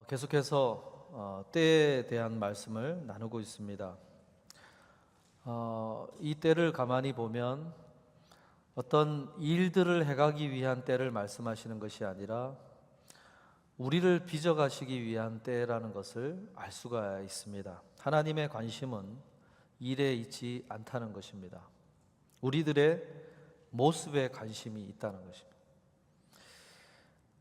계속해서 때에 대한 말씀을 나누고 있습니다. 이 때를 가만히 보면 어떤 일들을 해가기 위한 때를 말씀하시는 것이 아니라 우리를 빚어가시기 위한 때라는 것을 알 수가 있습니다. 하나님의 관심은 일에 있지 않다는 것입니다. 우리들의 모습에 관심이 있다는 것입니다.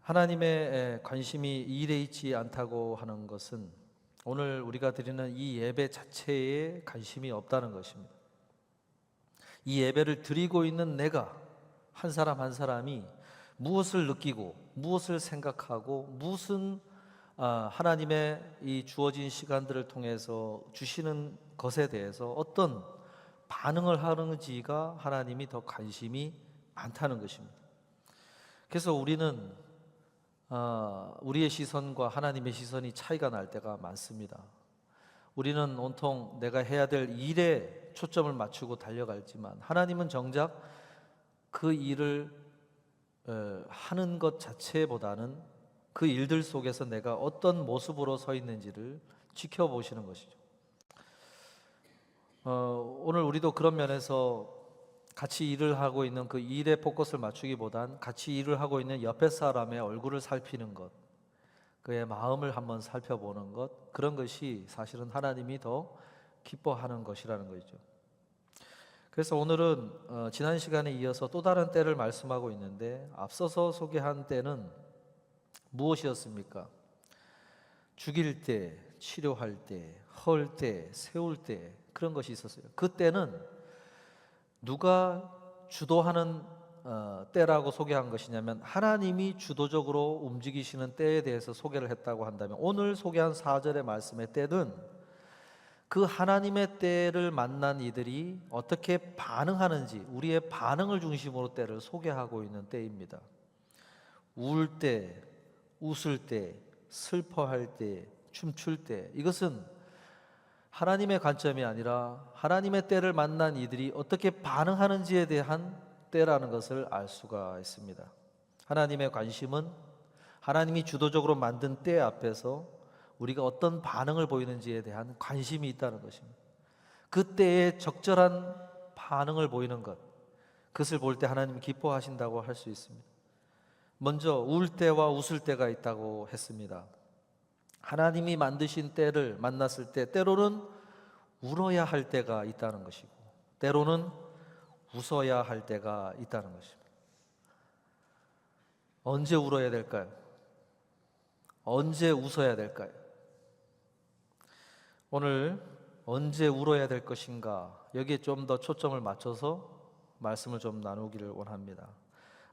하나님의 관심이 일에 있지 않다고 하는 것은 오늘 우리가 드리는 이 예배 자체에 관심이 없다는 것입니다. 이 예배를 드리고 있는 내가 한 사람 한 사람이 무엇을 느끼고 무엇을 생각하고 무슨 하나님의 이 주어진 시간들을 통해서 주시는 것에 대해서 어떤 반응을 하는지가 하나님이 더 관심이 많다는 것입니다. 그래서 우리는 우리의 시선과 하나님의 시선이 차이가 날 때가 많습니다. 우리는 온통 내가 해야 될 일에 초점을 맞추고 달려가지만 하나님은 정작 그 일을 하는 것 자체보다는 그 일들 속에서 내가 어떤 모습으로 서 있는지를 지켜보시는 것이죠. 오늘 우리도 그런 면에서 같이 일을 하고 있는 그 일에 포커스를 맞추기보단 같이 일을 하고 있는 옆에 사람의 얼굴을 살피는 것, 그의 마음을 한번 살펴보는 것, 그런 것이 사실은 하나님이 더 기뻐하는 것이라는 거죠. 그래서 오늘은 지난 시간에 이어서 또 다른 때를 말씀하고 있는데, 앞서서 소개한 때는 무엇이었습니까? 죽일 때, 치료할 때, 헐 때, 세울 때, 그런 것이 있었어요. 그 때는 누가 주도하는 때라고 소개한 것이냐면 하나님이 주도적으로 움직이시는 때에 대해서 소개를 했다고 한다면, 오늘 소개한 4절의 말씀의 때는 그 하나님의 때를 만난 이들이 어떻게 반응하는지, 우리의 반응을 중심으로 때를 소개하고 있는 때입니다. 울 때, 웃을 때, 슬퍼할 때, 춤출 때, 이것은 하나님의 관점이 아니라 하나님의 때를 만난 이들이 어떻게 반응하는지에 대한 때라는 것을 알 수가 있습니다. 하나님의 관심은 하나님이 주도적으로 만든 때 앞에서 우리가 어떤 반응을 보이는지에 대한 관심이 있다는 것입니다. 그 때에 적절한 반응을 보이는 것, 그것을 볼 때 하나님이 기뻐하신다고 할 수 있습니다. 먼저 울 때와 웃을 때가 있다고 했습니다. 하나님이 만드신 때를 만났을 때 때로는 울어야 할 때가 있다는 것이고 때로는 웃어야 할 때가 있다는 것입니다. 언제 울어야 될까요? 언제 웃어야 될까요? 오늘 언제 울어야 될 것인가, 여기에 좀 더 초점을 맞춰서 말씀을 좀 나누기를 원합니다.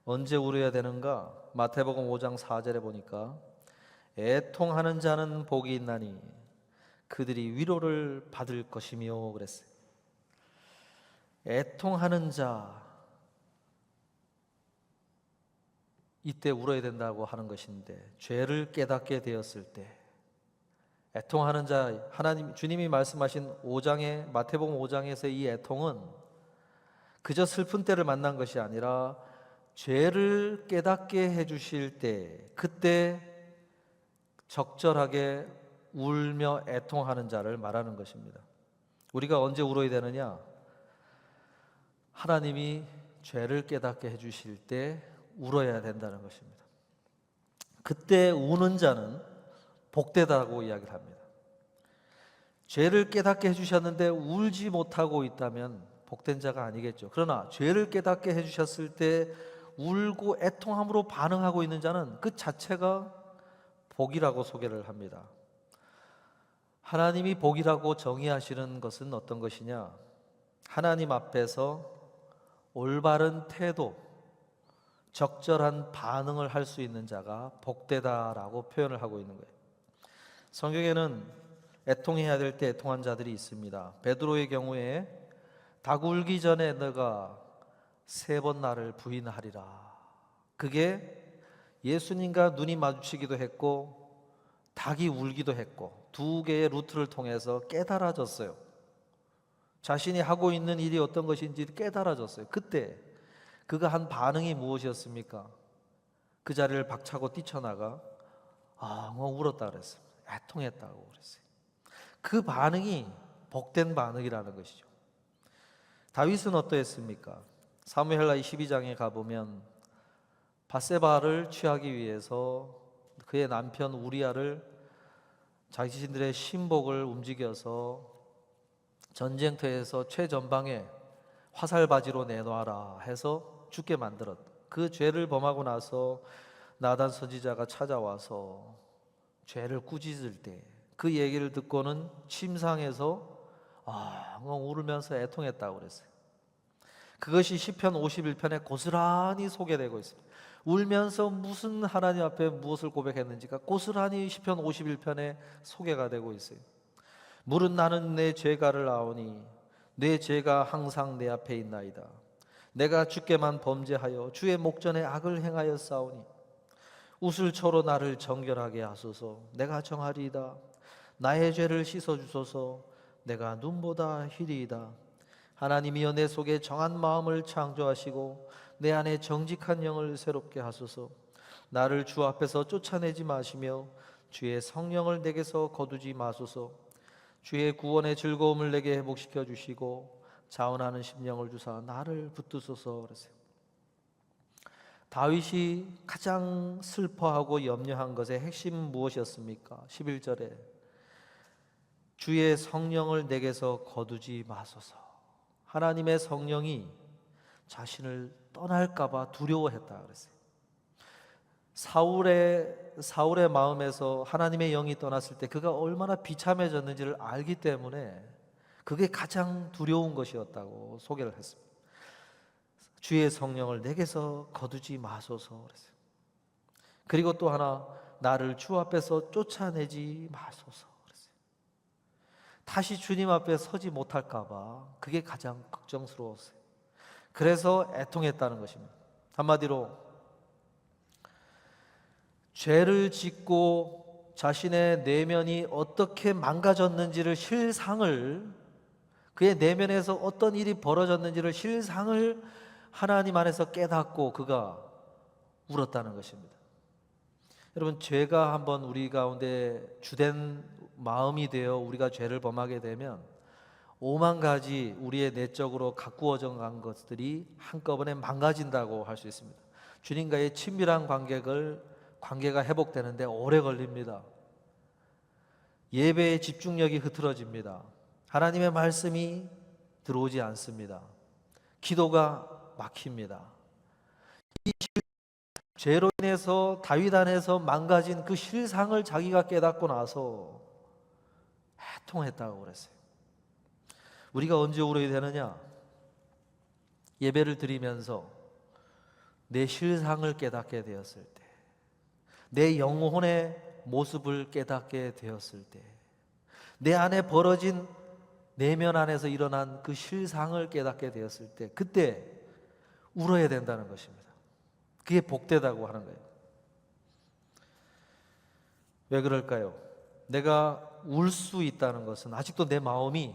언제 울어야 되는가? 마태복음 5장 4절에 보니까 애통하는 자는 복이 있나니 그들이 위로를 받을 것이며 그랬어요. 애통하는 자, 이때 울어야 된다고 하는 것인데, 죄를 깨닫게 되었을 때 애통하는 자, 주님이 말씀하신 마태복음 5장에서 이 애통은 그저 슬픈 때를 만난 것이 아니라 죄를 깨닫게 해주실 때, 그때 적절하게 울며 애통하는 자를 말하는 것입니다. 우리가 언제 울어야 되느냐? 하나님이 죄를 깨닫게 해주실 때 울어야 된다는 것입니다. 그때 우는 자는 복되다고 이야기를 합니다. 죄를 깨닫게 해주셨는데 울지 못하고 있다면 복된 자가 아니겠죠. 그러나 죄를 깨닫게 해주셨을 때 울고 애통함으로 반응하고 있는 자는 그 자체가 복이라고 소개를 합니다. 하나님이 복이라고 정의하시는 것은 어떤 것이냐? 하나님 앞에서 올바른 태도, 적절한 반응을 할 수 있는 자가 복되다라고 표현을 하고 있는 거예요. 성경에는 애통해야 될 때 애통한 자들이 있습니다. 베드로의 경우에 닭 울기 전에 너가 3번 나를 부인하리라. 그게 예수님과 눈이 마주치기도 했고 닭이 울기도 했고 2개의 루트를 통해서 깨달아졌어요. 자신이 하고 있는 일이 어떤 것인지 깨달아졌어요. 그때 그가 한 반응이 무엇이었습니까? 그 자리를 박차고 뛰쳐나가 울었다 그랬습니다. 애통했다고 그랬어요. 그 반응이 복된 반응이라는 것이죠. 다윗은 어떠했습니까? 사무엘하 12장에 가보면 밧세바를 취하기 위해서 그의 남편 우리아를 자신들의 신복을 움직여서 전쟁터에서 최전방에 화살바지로 내놔라 해서 죽게 만들었다. 그 죄를 범하고 나서 나단 선지자가 찾아와서 죄를 꾸짖을 때 그 얘기를 듣고는 침상에서 울면서 애통했다고 그랬어요. 그것이 시편 51편에 고스란히 소개되고 있습니다. 울면서 무슨 하나님 앞에 무엇을 고백했는지가 고스란히 시편 51편에 소개가 되고 있어요. 물은 나는 내 죄가를 아오니 내 죄가 항상 내 앞에 있나이다. 내가 주께만 범죄하여 주의 목전에 악을 행하여 싸우니 우슬초로 나를 정결하게 하소서. 내가 정하리이다. 나의 죄를 씻어주소서. 내가 눈보다 희리이다. 하나님이여 내 속에 정한 마음을 창조하시고 내 안에 정직한 영을 새롭게 하소서. 나를 주 앞에서 쫓아내지 마시며 주의 성령을 내게서 거두지 마소서. 주의 구원의 즐거움을 내게 회복시켜 주시고 자원하는 심령을 주사 나를 붙드소서. 그랬어요. 다윗이 가장 슬퍼하고 염려한 것의 핵심 무엇이었습니까? 11절에 주의 성령을 내게서 거두지 마소서. 하나님의 성령이 자신을 떠날까봐 두려워했다 그랬어요. 사울의 마음에서 하나님의 영이 떠났을 때 그가 얼마나 비참해졌는지를 알기 때문에 그게 가장 두려운 것이었다고 소개를 했습니다. 주의 성령을 내게서 거두지 마소서 그랬어요. 그리고 또 하나, 나를 주 앞에서 쫓아내지 마소서 그랬어요. 다시 주님 앞에 서지 못할까봐 그게 가장 걱정스러웠어요. 그래서 애통했다는 것입니다. 한마디로 죄를 짓고 자신의 내면이 어떻게 망가졌는지를 실상을, 그의 내면에서 어떤 일이 벌어졌는지를 실상을 하나님 안에서 깨닫고 그가 울었다는 것입니다. 여러분, 죄가 한번 우리 가운데 주된 마음이 되어 우리가 죄를 범하게 되면 5만 가지 우리의 내적으로 가꾸어져 간 것들이 한꺼번에 망가진다고 할 수 있습니다. 주님과의 친밀한 관계가 회복되는데 오래 걸립니다. 예배의 집중력이 흐트러집니다. 하나님의 말씀이 들어오지 않습니다. 기도가 막힙니다. 이 죄로 인해서 다윗 안에서 망가진 그 실상을 자기가 깨닫고 나서 애통했다고 그랬어요. 우리가 언제 울어야 되느냐? 예배를 드리면서 내 실상을 깨닫게 되었을 때, 내 영혼의 모습을 깨닫게 되었을 때, 내 안에 벌어진 내면 안에서 일어난 그 실상을 깨닫게 되었을 때, 그때 울어야 된다는 것입니다. 그게 복되다고 하는 거예요. 왜 그럴까요? 내가 울 수 있다는 것은 아직도 내 마음이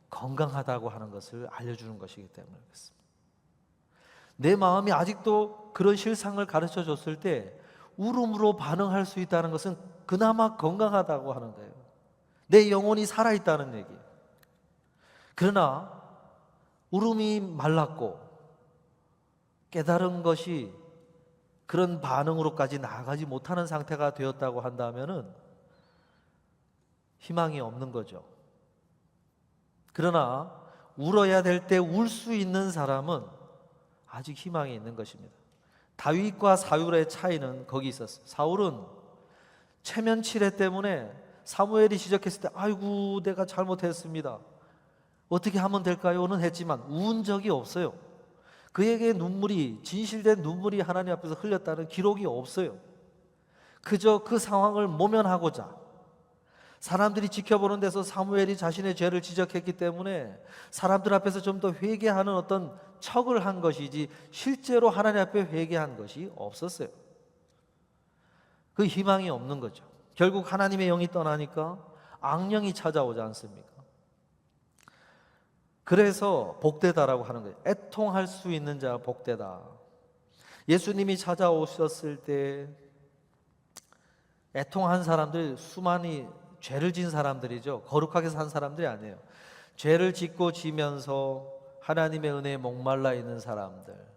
건강하다고 하는 것을 알려주는 것이기 때문에 그렇습니다. 내 마음이 아직도 그런 실상을 가르쳐 줬을 때 울음으로 반응할 수 있다는 것은 그나마 건강하다고 하는 거예요. 내 영혼이 살아있다는 얘기예요. 그러나 울음이 말랐고 깨달은 것이 그런 반응으로까지 나아가지 못하는 상태가 되었다고 한다면은 희망이 없는 거죠. 그러나 울어야 될 때 울 수 있는 사람은 아직 희망이 있는 것입니다. 다윗과 사울의 차이는 거기 있었어요. 사울은 체면 치레 때문에 사무엘이 지적했을 때 아이고 내가 잘못했습니다, 어떻게 하면 될까요?는 했지만 운 적이 없어요. 그에게 진실된 눈물이 하나님 앞에서 흘렸다는 기록이 없어요. 그저 그 상황을 모면하고자 사람들이 지켜보는 데서 사무엘이 자신의 죄를 지적했기 때문에 사람들 앞에서 좀 더 회개하는 어떤 척을 한 것이지 실제로 하나님 앞에 회개한 것이 없었어요. 그 희망이 없는 거죠. 결국 하나님의 영이 떠나니까 악령이 찾아오지 않습니까? 그래서 복되다라고 하는 거예요. 애통할 수 있는 자 복되다. 예수님이 찾아오셨을 때 애통한 사람들, 수많이 죄를 진 사람들이죠. 거룩하게 산 사람들이 아니에요. 죄를 짓고 지면서 하나님의 은혜에 목말라 있는 사람들,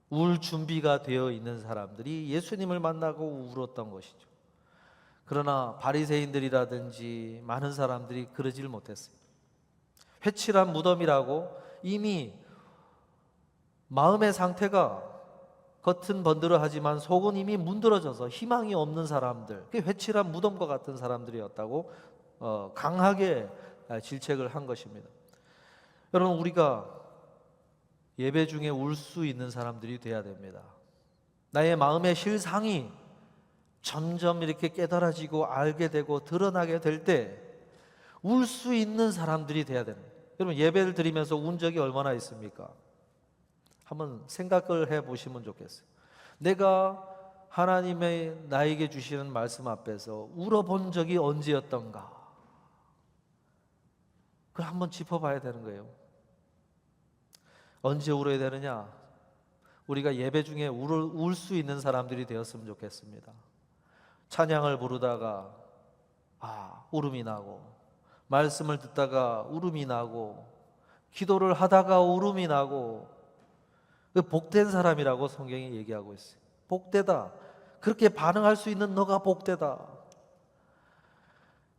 울 준비가 되어 있는 사람들이 예수님을 만나고 울었던 것이죠. 그러나 바리새인들이라든지 많은 사람들이 그러질 못했어요. 회칠한 무덤이라고 이미 마음의 상태가 겉은 번들어하지만 속은 이미 문드러져서 희망이 없는 사람들, 그 회칠한 무덤과 같은 사람들이었다고 강하게 질책을 한 것입니다. 여러분, 우리가 예배 중에 울 수 있는 사람들이 돼야 됩니다. 나의 마음의 실상이 점점 이렇게 깨달아지고 알게 되고 드러나게 될 때 울 수 있는 사람들이 돼야 됩니다. 여러분, 예배를 드리면서 운 적이 얼마나 있습니까? 한번 생각을 해보시면 좋겠어요. 내가 하나님의 나에게 주시는 말씀 앞에서 울어본 적이 언제였던가, 그걸 한번 짚어봐야 되는 거예요. 언제 울어야 되느냐? 우리가 예배 중에 울 수 있는 사람들이 되었으면 좋겠습니다. 찬양을 부르다가 울음이 나고, 말씀을 듣다가 울음이 나고, 기도를 하다가 울음이 나고, 복된 사람이라고 성경이 얘기하고 있어요. 복되다. 그렇게 반응할 수 있는 너가 복되다.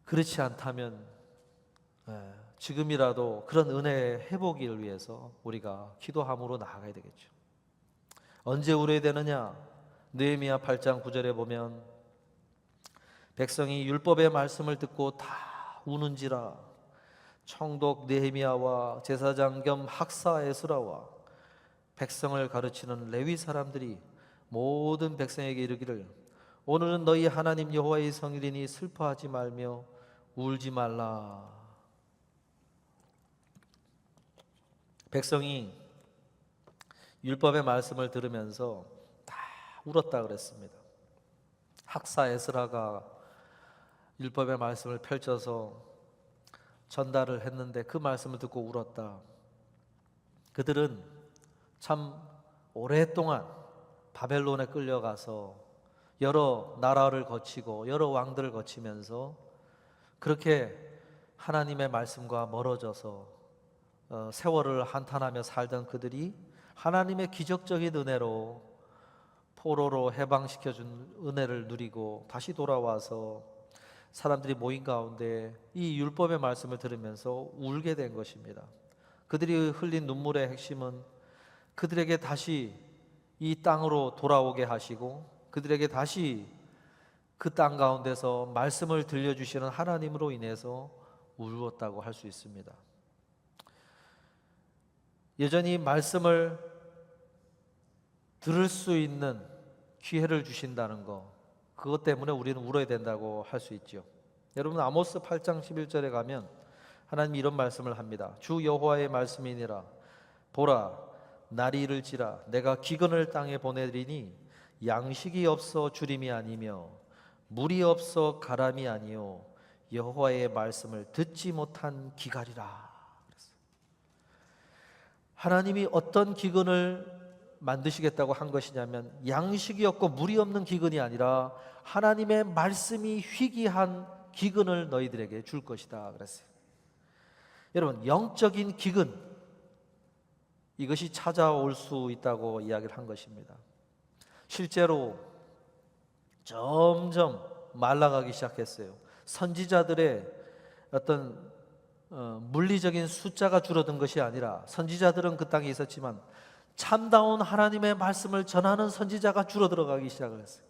그렇지 않다면 지금이라도 그런 은혜의 회복을 위해서 우리가 기도함으로 나아가야 되겠죠. 언제 울어야 되느냐? 느헤미야 8장 9절에 보면 백성이 율법의 말씀을 듣고 다 우는지라 총독 느헤미야와 제사장 겸 학사 에스라와 백성을 가르치는 레위 사람들이 모든 백성에게 이르기를 오늘은 너희 하나님 여호와의 성일이니 슬퍼하지 말며 울지 말라. 백성이 율법의 말씀을 들으면서 다 울었다 그랬습니다. 학사 에스라가 율법의 말씀을 펼쳐서 전달을 했는데 그 말씀을 듣고 울었다. 그들은 참 오랫동안 바벨론에 끌려가서 여러 나라를 거치고 여러 왕들을 거치면서 그렇게 하나님의 말씀과 멀어져서 세월을 한탄하며 살던 그들이 하나님의 기적적인 은혜로 포로로 해방시켜준 은혜를 누리고 다시 돌아와서 사람들이 모인 가운데 이 율법의 말씀을 들으면서 울게 된 것입니다. 그들이 흘린 눈물의 핵심은 그들에게 다시 이 땅으로 돌아오게 하시고 그들에게 다시 그 땅 가운데서 말씀을 들려주시는 하나님으로 인해서 울었다고 할 수 있습니다. 여전히 말씀을 들을 수 있는 기회를 주신다는 거, 그것 때문에 우리는 울어야 된다고 할 수 있죠. 여러분, 아모스 8장 11절에 가면 하나님이 이런 말씀을 합니다. 주 여호와의 말씀이니라. 보라, 날이 이를지라 내가 기근을 땅에 보내리니 양식이 없어 주림이 아니며 물이 없어 가람이 아니요 여호와의 말씀을 듣지 못한 기갈이라. 하나님이 어떤 기근을 만드시겠다고 한 것이냐면 양식이 없고 물이 없는 기근이 아니라 하나님의 말씀이 희귀한 기근을 너희들에게 줄 것이다 그랬어요. 여러분, 영적인 기근, 이것이 찾아올 수 있다고 이야기를 한 것입니다. 실제로 점점 말라가기 시작했어요. 선지자들의 어떤 물리적인 숫자가 줄어든 것이 아니라, 선지자들은 그 땅에 있었지만 참다운 하나님의 말씀을 전하는 선지자가 줄어들어가기 시작을 했어요.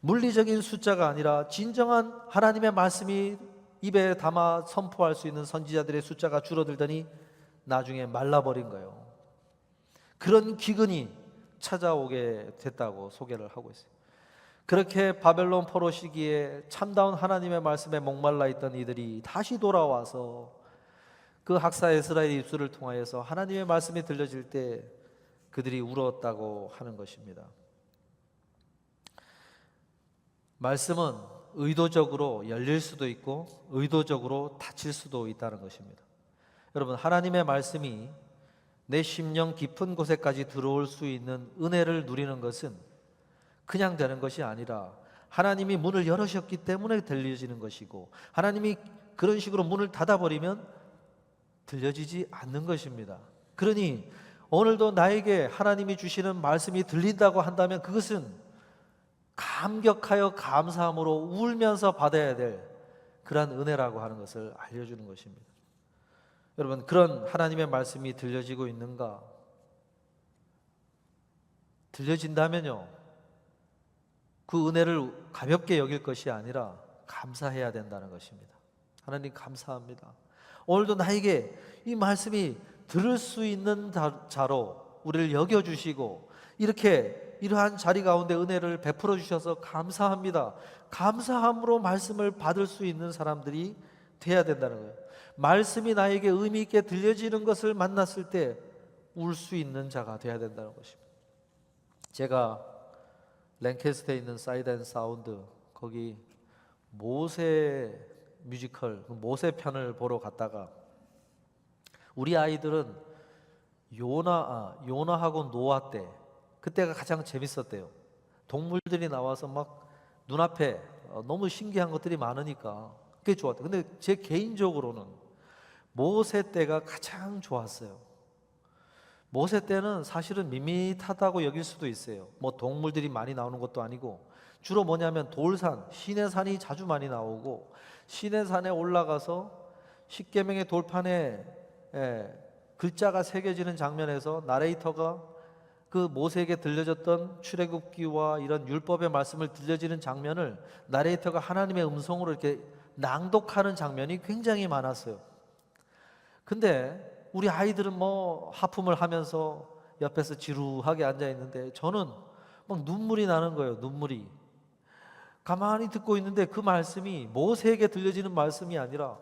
물리적인 숫자가 아니라 진정한 하나님의 말씀이 입에 담아 선포할 수 있는 선지자들의 숫자가 줄어들더니 나중에 말라버린 거예요. 그런 기근이 찾아오게 됐다고 소개를 하고 있어요. 그렇게 바벨론 포로 시기에 참다운 하나님의 말씀에 목말라 있던 이들이 다시 돌아와서 그 학사 에스라의 입술을 통하여서 하나님의 말씀이 들려질 때 그들이 울었다고 하는 것입니다. 말씀은 의도적으로 열릴 수도 있고 의도적으로 닫힐 수도 있다는 것입니다. 여러분, 하나님의 말씀이 내 심령 깊은 곳에까지 들어올 수 있는 은혜를 누리는 것은 그냥 되는 것이 아니라 하나님이 문을 열으셨기 때문에 들려지는 것이고, 하나님이 그런 식으로 문을 닫아버리면 들려지지 않는 것입니다. 그러니 오늘도 나에게 하나님이 주시는 말씀이 들린다고 한다면 그것은 감격하여 감사함으로 울면서 받아야 될 그러한 은혜라고 하는 것을 알려주는 것입니다. 여러분, 그런 하나님의 말씀이 들려지고 있는가? 들려진다면요, 그 은혜를 가볍게 여길 것이 아니라 감사해야 된다는 것입니다. 하나님 감사합니다. 오늘도 나에게 이 말씀이 들을 수 있는 자로 우리를 여겨주시고 이렇게 이러한 자리 가운데 은혜를 베풀어 주셔서 감사합니다. 감사함으로 말씀을 받을 수 있는 사람들이 돼야 된다는 거예요. 말씀이 나에게 의미 있게 들려지는 것을 만났을 때 울 수 있는 자가 돼야 된다는 것입니다. 제가 랭캐스터에 있는 사이드 앤 사운드, 거기 모세 뮤지컬, 모세 편을 보러 갔다가 우리 아이들은 요나하고 노아 때, 그때가 가장 재밌었대요. 동물들이 나와서 막 눈앞에 너무 신기한 것들이 많으니까 그게 좋았대요. 근데 제 개인적으로는 모세 때가 가장 좋았어요. 모세 때는 사실은 밋밋하다고 여길 수도 있어요. 뭐 동물들이 많이 나오는 것도 아니고, 주로 뭐냐면 돌산, 시내산이 자주 많이 나오고, 시내산에 올라가서 십계명의 돌판에 글자가 새겨지는 장면에서 나레이터가 그 모세에게 들려졌던 출애굽기와 이런 율법의 말씀을 들려지는 장면을 나레이터가 하나님의 음성으로 이렇게 낭독하는 장면이 굉장히 많았어요. 근데 우리 아이들은 뭐 하품을 하면서 옆에서 지루하게 앉아 있는데 저는 막 눈물이 나는 거예요. 눈물이. 가만히 듣고 있는데 그 말씀이 모세에게 들려지는 말씀이 아니라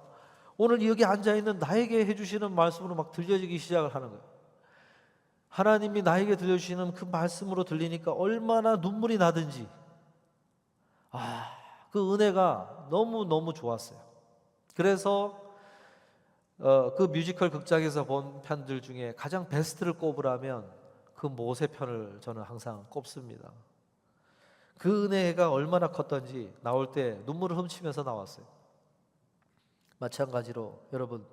오늘 여기 앉아 있는 나에게 해주시는 말씀으로 막 들려지기 시작을 하는 거예요. 하나님이 나에게 들려주시는 그 말씀으로 들리니까 얼마나 눈물이 나든지, 그 은혜가 너무너무 좋았어요. 그래서 그 뮤지컬 극장에서 본 편들 중에 가장 베스트를 꼽으라면 그 모세 편을 저는 항상 꼽습니다. 그 은혜가 얼마나 컸던지 나올 때 눈물을 훔치면서 나왔어요. 마찬가지로 여러분,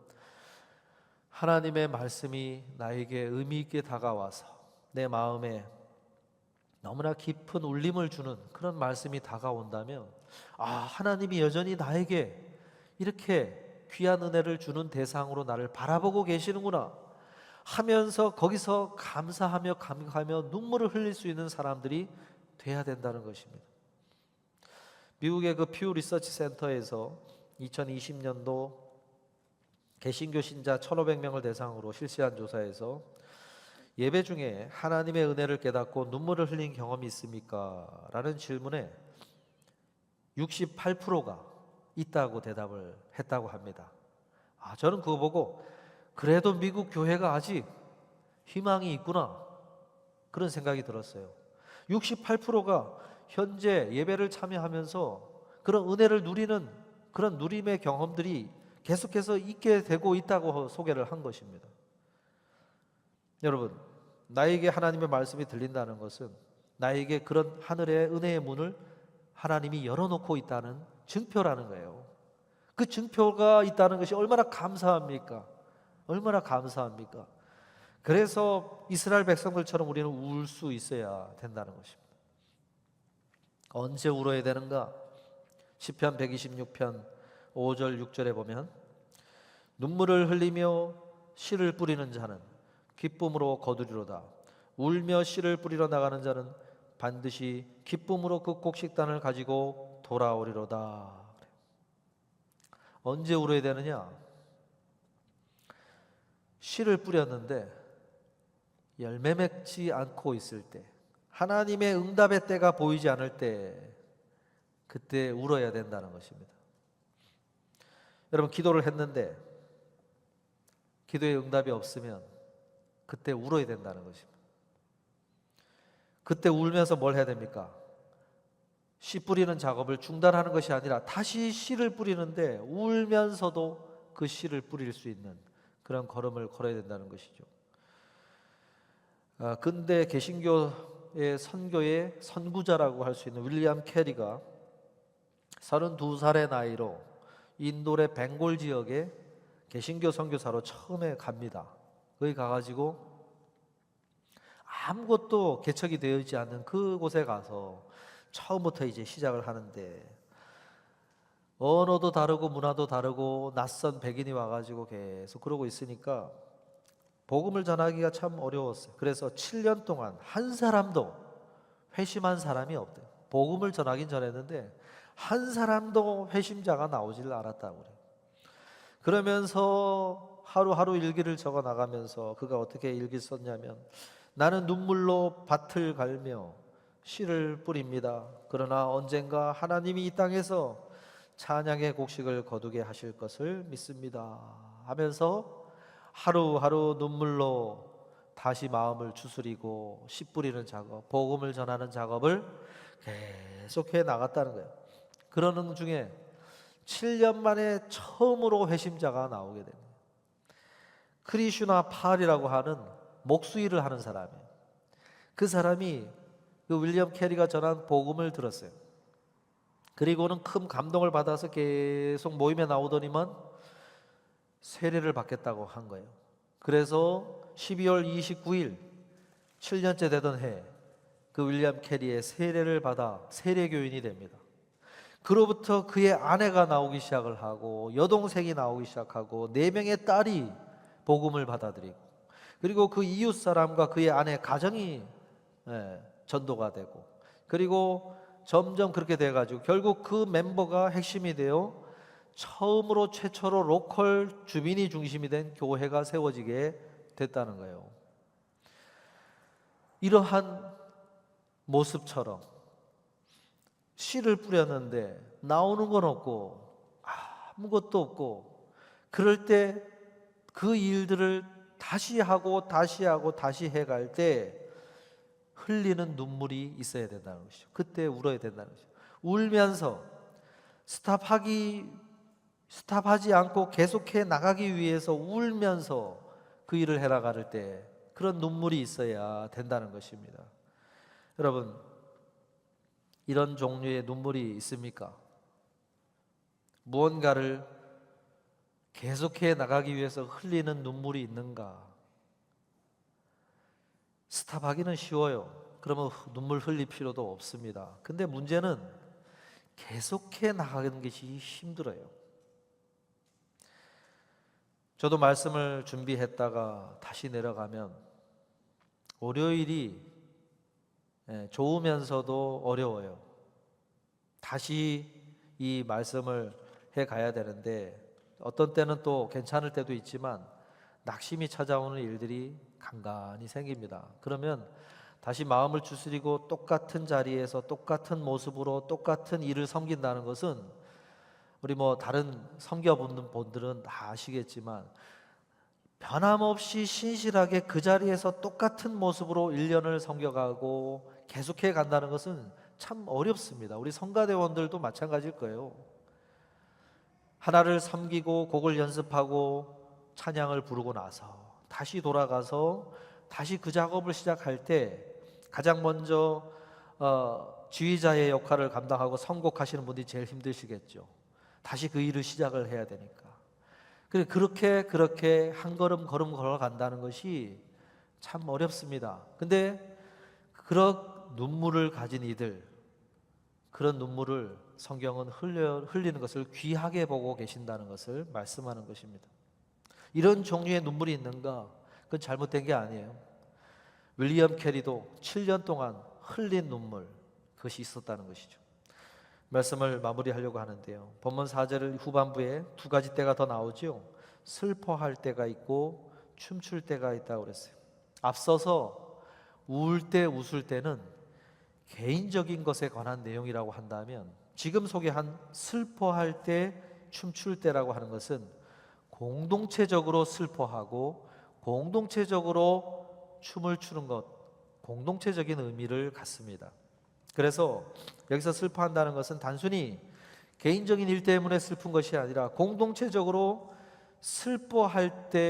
하나님의 말씀이 나에게 의미 있게 다가와서 내 마음에 너무나 깊은 울림을 주는 그런 말씀이 다가온다면, 하나님이 여전히 나에게 이렇게 귀한 은혜를 주는 대상으로 나를 바라보고 계시는구나 하면서 거기서 감사하며 감격하며 눈물을 흘릴 수 있는 사람들이 돼야 된다는 것입니다. 미국의 그 퓨 리서치 센터에서 2020년도 개신교 신자 1,500명을 대상으로 실시한 조사에서 예배 중에 하나님의 은혜를 깨닫고 눈물을 흘린 경험이 있습니까? 라는 질문에 68%가 있다고 대답을 했다고 합니다. 저는 그거 보고 그래도 미국 교회가 아직 희망이 있구나, 그런 생각이 들었어요. 68%가 현재 예배를 참여하면서 그런 은혜를 누리는 그런 누림의 경험들이 계속해서 있게 되고 있다고 소개를 한 것입니다. 여러분, 나에게 하나님의 말씀이 들린다는 것은 나에게 그런 하늘의 은혜의 문을 하나님이 열어놓고 있다는 증표라는 거예요. 그 증표가 있다는 것이 얼마나 감사합니까? 얼마나 감사합니까? 그래서 이스라엘 백성들처럼 우리는 울 수 있어야 된다는 것입니다. 언제 울어야 되는가? 시편 126편 5절 6절에 보면 눈물을 흘리며 씨를 뿌리는 자는 기쁨으로 거두리로다. 울며 씨를 뿌리러 나가는 자는 반드시 기쁨으로 그 곡식단을 가지고 돌아오리로다. 언제 울어야 되느냐? 씨를 뿌렸는데 열매 맺지 않고 있을 때, 하나님의 응답의 때가 보이지 않을 때, 그때 울어야 된다는 것입니다. 여러분, 기도를 했는데 기도의 응답이 없으면 그때 울어야 된다는 것입니다. 그때 울면서 뭘 해야 됩니까? 씨 뿌리는 작업을 중단하는 것이 아니라 다시 씨를 뿌리는데 울면서도 그 씨를 뿌릴 수 있는 그런 걸음을 걸어야 된다는 것이죠. 근대 개신교의 선교의 선구자라고 할 수 있는 윌리엄 캐리가 32살의 나이로 인도의 벵골 지역에 개신교 선교사로 처음에 갑니다. 거기 가가지고 아무것도 개척이 되어 있지 않는 그곳에 가서 처음부터 이제 시작을 하는데, 언어도 다르고 문화도 다르고 낯선 백인이 와가지고 계속 그러고 있으니까 복음을 전하기가 참 어려웠어요. 그래서 7년 동안 한 사람도 회심한 사람이 없대요. 복음을 전하긴 전했는데 한 사람도 회심자가 나오질 않았다고 그래요. 그러면서 하루하루 일기를 적어 나가면서 그가 어떻게 일기 썼냐면, 나는 눈물로 밭을 갈며 씨를 뿌립니다. 그러나 언젠가 하나님이 이 땅에서 찬양의 곡식을 거두게 하실 것을 믿습니다 하면서 하루하루 눈물로 다시 마음을 추스리고 씨 뿌리는 작업, 복음을 전하는 작업을 계속해 나갔다는 거예요. 그러는 중에 7년 만에 처음으로 회심자가 나오게 됩니다. 크리슈나 팔이라고 하는 목수일을 하는 사람이에요. 그 사람이 그 윌리엄 캐리가 전한 복음을 들었어요. 그리고는 큰 감동을 받아서 계속 모임에 나오더니만 세례를 받겠다고 한 거예요. 그래서 12월 29일 7년째 되던 해 그 윌리엄 캐리의 세례를 받아 세례교인이 됩니다. 그로부터 그의 아내가 나오기 시작을 하고 여동생이 나오기 시작하고 4명의 딸이 복음을 받아들이고, 그리고 그 이웃 사람과 그의 아내 가정이 전도가 되고, 그리고 점점 그렇게 돼가지고 결국 그 멤버가 핵심이 되어 처음으로 최초로 로컬 주민이 중심이 된 교회가 세워지게 됐다는 거예요. 이러한 모습처럼 씨를 뿌렸는데 나오는 건 없고 아무것도 없고, 그럴 때 그 일들을 다시 하고 다시 하고 다시 해갈 때 흘리는 눈물이 있어야 된다는 것이죠. 그때 울어야 된다는 것이죠. 울면서 스탑하지 않고 계속해 나가기 위해서 울면서 그 일을 해나갈 때 그런 눈물이 있어야 된다는 것입니다. 여러분, 이런 종류의 눈물이 있습니까? 무언가를 계속해 나가기 위해서 흘리는 눈물이 있는가? 스탑하기는 쉬워요. 그러면 눈물 흘릴 필요도 없습니다. 근데 문제는 계속해 나가는 것이 힘들어요. 저도 말씀을 준비했다가 다시 내려가면 월요일이 좋으면서도 어려워요. 다시 이 말씀을 해 가야 되는데 어떤 때는 또 괜찮을 때도 있지만 낙심이 찾아오는 일들이 간간히 생깁니다. 그러면 다시 마음을 추스리고 똑같은 자리에서 똑같은 모습으로 똑같은 일을 섬긴다는 것은, 우리 다른 섬겨보는 분들은 다 아시겠지만 변함없이 신실하게 그 자리에서 똑같은 모습으로 1년을 섬겨가고 계속해 간다는 것은 참 어렵습니다. 우리 성가대원들도 마찬가지일 거예요. 하나를 섬기고 곡을 연습하고 찬양을 부르고 나서 다시 돌아가서 다시 그 작업을 시작할 때 가장 먼저 지휘자의 역할을 감당하고 선곡하시는 분들이 제일 힘드시겠죠. 다시 그 일을 시작을 해야 되니까. 그렇게 한 걸음 걸어간다는 것이 참 어렵습니다. 근데 그런 눈물을 가진 이들, 그런 눈물을 성경은 흘리는 것을 귀하게 보고 계신다는 것을 말씀하는 것입니다. 이런 종류의 눈물이 있는가? 그건 잘못된 게 아니에요. 윌리엄 캐리도 7년 동안 흘린 눈물, 그것이 있었다는 것이죠. 말씀을 마무리하려고 하는데요, 본문 4절 후반부에 2가지 때가 더 나오죠. 슬퍼할 때가 있고 춤출 때가 있다고 그랬어요. 앞서서 울 때 웃을 때는 개인적인 것에 관한 내용이라고 한다면, 지금 소개한 슬퍼할 때 춤출 때라고 하는 것은 공동체적으로 슬퍼하고 공동체적으로 춤을 추는 것, 공동체적인 의미를 갖습니다. 그래서 여기서 슬퍼한다는 것은 단순히 개인적인 일 때문에 슬픈 것이 아니라 공동체적으로 슬퍼할 때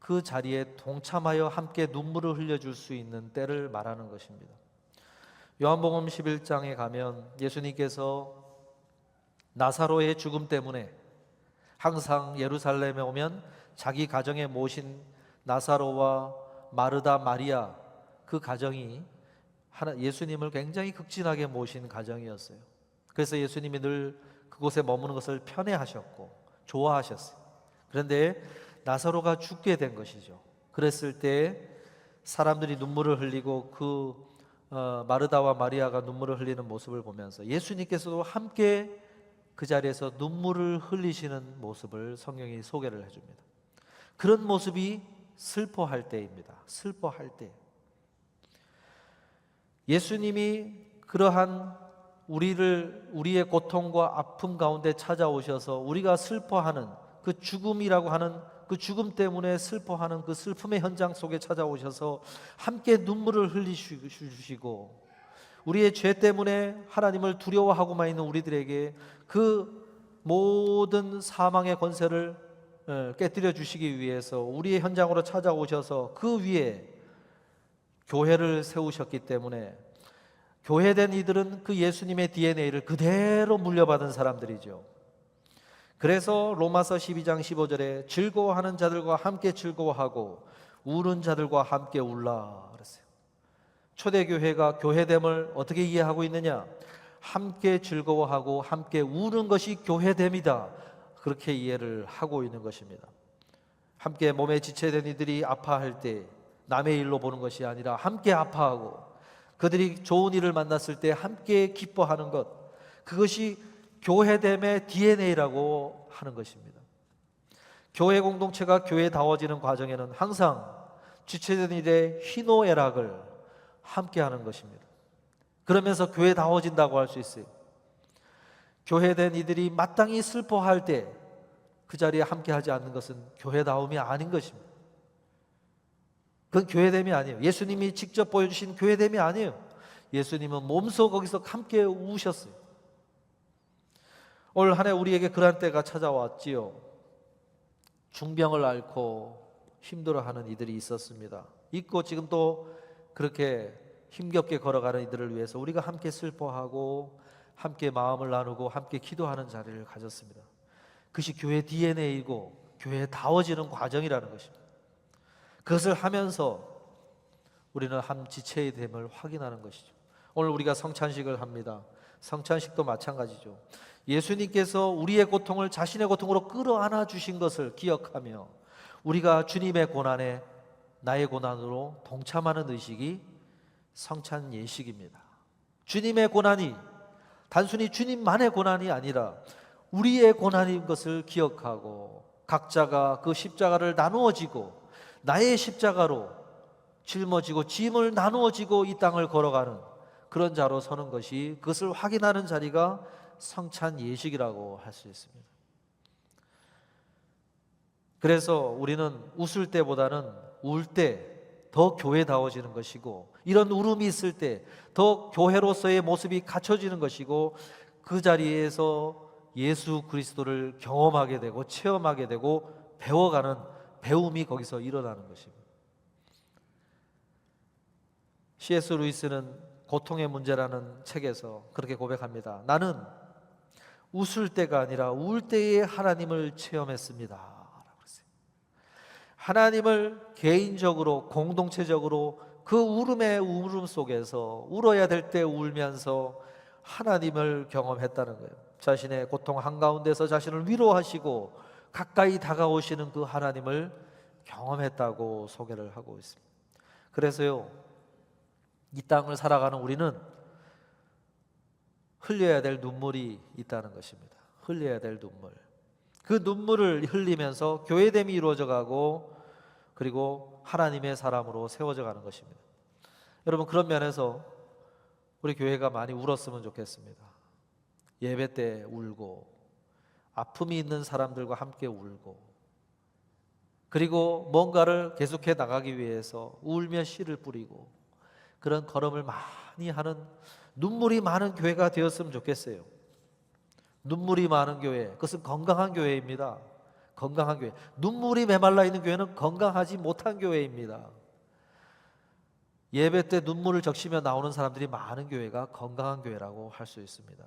그 자리에 동참하여 함께 눈물을 흘려줄 수 있는 때를 말하는 것입니다. 요한복음 11장에 가면 예수님께서 나사로의 죽음 때문에 항상 예루살렘에 오면 자기 가정에 모신 나사로와 마르다 마리아, 그 가정이 예수님을 굉장히 극진하게 모신 가정이었어요. 그래서 예수님이 늘 그곳에 머무는 것을 편애하셨고 좋아하셨어요. 그런데 나사로가 죽게 된 것이죠. 그랬을 때 사람들이 눈물을 흘리고 마르다와 마리아가 눈물을 흘리는 모습을 보면서 예수님께서도 함께 그 자리에서 눈물을 흘리시는 모습을 성경이 소개를 해줍니다. 그런 모습이 슬퍼할 때입니다. 슬퍼할 때. 예수님이 그러한 우리의 고통과 아픔 가운데 찾아오셔서 우리가 슬퍼하는 그 죽음이라고 하는 그 죽음 때문에 슬퍼하는 그 슬픔의 현장 속에 찾아오셔서 함께 눈물을 흘리시고 우리의 죄 때문에 하나님을 두려워하고만 있는 우리들에게 그 모든 사망의 권세를 깨뜨려 주시기 위해서 우리의 현장으로 찾아오셔서 그 위에 교회를 세우셨기 때문에 교회된 이들은 그 예수님의 DNA를 그대로 물려받은 사람들이죠. 그래서 로마서 12장 15절에 즐거워하는 자들과 함께 즐거워하고 우는 자들과 함께 울라 그랬어요. 초대교회가 교회됨을 어떻게 이해하고 있느냐? 함께 즐거워하고 함께 우는 것이 교회됨이다. 그렇게 이해를 하고 있는 것입니다. 함께 몸에 지체된 이들이 아파할 때 남의 일로 보는 것이 아니라 함께 아파하고 그들이 좋은 일을 만났을 때 함께 기뻐하는 것, 그것이 교회됨의 DNA라고 하는 것입니다. 교회 공동체가 교회다워지는 과정에는 항상 지체된 일의 희노애락을 함께하는 것입니다. 그러면서 교회다워진다고 할 수 있어요. 교회된 이들이 마땅히 슬퍼할 때 그 자리에 함께하지 않는 것은 교회다움이 아닌 것입니다. 그건 교회됨이 아니에요. 예수님이 직접 보여주신 교회됨이 아니에요. 예수님은 몸소 거기서 함께 우셨어요. 올 한 해 우리에게 그런 때가 찾아왔지요. 중병을 앓고 힘들어하는 이들이 있었습니다. 있고 지금 또 그렇게 힘겹게 걸어가는 이들을 위해서 우리가 함께 슬퍼하고 함께 마음을 나누고 함께 기도하는 자리를 가졌습니다. 그것이 교회 DNA이고 교회다워지는 과정이라는 것입니다. 그것을 하면서 우리는 한 지체의 됨을 확인하는 것이죠. 오늘 우리가 성찬식을 합니다. 성찬식도 마찬가지죠. 예수님께서 우리의 고통을 자신의 고통으로 끌어안아 주신 것을 기억하며 우리가 주님의 고난에 나의 고난으로 동참하는 의식이 성찬 예식입니다. 주님의 고난이 단순히 주님만의 고난이 아니라 우리의 고난인 것을 기억하고 각자가 그 십자가를 나누어 지고 나의 십자가로 짊어지고 짐을 나누어 지고 이 땅을 걸어가는 그런 자로 서는 것이, 그것을 확인하는 자리가 성찬 예식이라고 할 수 있습니다. 그래서 우리는 웃을 때보다는 울 때 더 교회다워지는 것이고, 이런 울음이 있을 때 더 교회로서의 모습이 갖춰지는 것이고, 그 자리에서 예수 그리스도를 경험하게 되고 체험하게 되고 배워가는 배움이 거기서 일어나는 것입니다. C.S. 루이스는 고통의 문제라는 책에서 그렇게 고백합니다. 나는 웃을 때가 아니라 울 때에 하나님을 체험했습니다. 하나님을 개인적으로 공동체적으로 그 울음의 울음 속에서 울어야 될 때 울면서 하나님을 경험했다는 거예요. 자신의 고통 한가운데서 자신을 위로하시고 가까이 다가오시는 그 하나님을 경험했다고 소개를 하고 있습니다. 그래서요, 이 땅을 살아가는 우리는 흘려야 될 눈물이 있다는 것입니다. 흘려야 될 눈물. 그 눈물을 흘리면서 교회됨이 이루어져 가고 그리고 하나님의 사람으로 세워져 가는 것입니다. 여러분, 그런 면에서 우리 교회가 많이 울었으면 좋겠습니다. 예배 때 울고 아픔이 있는 사람들과 함께 울고 그리고 뭔가를 계속해 나가기 위해서 울며 씨를 뿌리고 그런 걸음을 많이 하는 눈물이 많은 교회가 되었으면 좋겠어요. 눈물이 많은 교회, 그것은 건강한 교회입니다. 건강한 교회. 눈물이 메말라 있는 교회는 건강하지 못한 교회입니다. 예배 때 눈물을 적시며 나오는 사람들이 많은 교회가 건강한 교회라고 할 수 있습니다.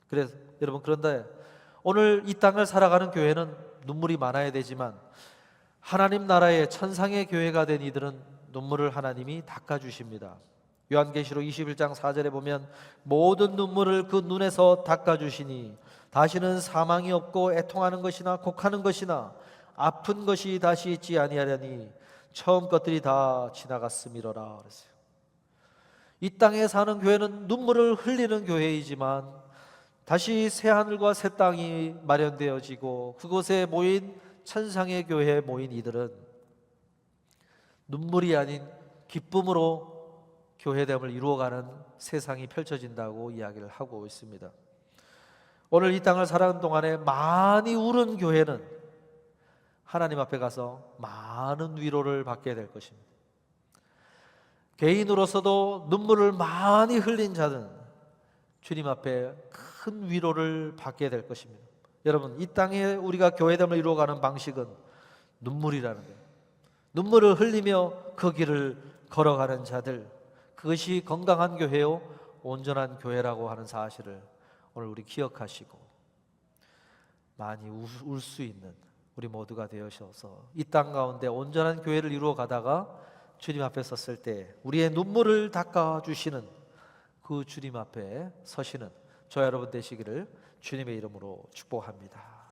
그래서 여러분, 그런데 오늘 이 땅을 살아가는 교회는 눈물이 많아야 되지만 하나님 나라의 천상의 교회가 된 이들은 눈물을 하나님이 닦아주십니다. 요한계시록 21장 4절에 보면 모든 눈물을 그 눈에서 닦아주시니 다시는 사망이 없고 애통하는 것이나 곡하는 것이나 아픈 것이 다시 있지 아니하려니 처음 것들이 다 지나갔음이로라 그랬어요. 이 땅에 사는 교회는 눈물을 흘리는 교회이지만 다시 새 하늘과 새 땅이 마련되어지고 그곳에 모인 천상의 교회에 모인 이들은 눈물이 아닌 기쁨으로 교회됨을 이루어가는 세상이 펼쳐진다고 이야기를 하고 있습니다. 오늘 이 땅을 살아가는 동안에 많이 울은 교회는 하나님 앞에 가서 많은 위로를 받게 될 것입니다. 개인으로서도 눈물을 많이 흘린 자는 주님 앞에 큰 위로를 받게 될 것입니다. 여러분, 이 땅에 우리가 교회됨을 이루어가는 방식은 눈물이라는 거예요. 눈물을 흘리며 그 길을 걸어가는 자들, 그것이 건강한 교회요 온전한 교회라고 하는 사실을 오늘 우리 기억하시고 많이 울 수 있는 우리 모두가 되어셔서 이 땅 가운데 온전한 교회를 이루어 가다가 주님 앞에 섰을 때 우리의 눈물을 닦아주시는 그 주님 앞에 서시는 저 여러분 되시기를 주님의 이름으로 축복합니다.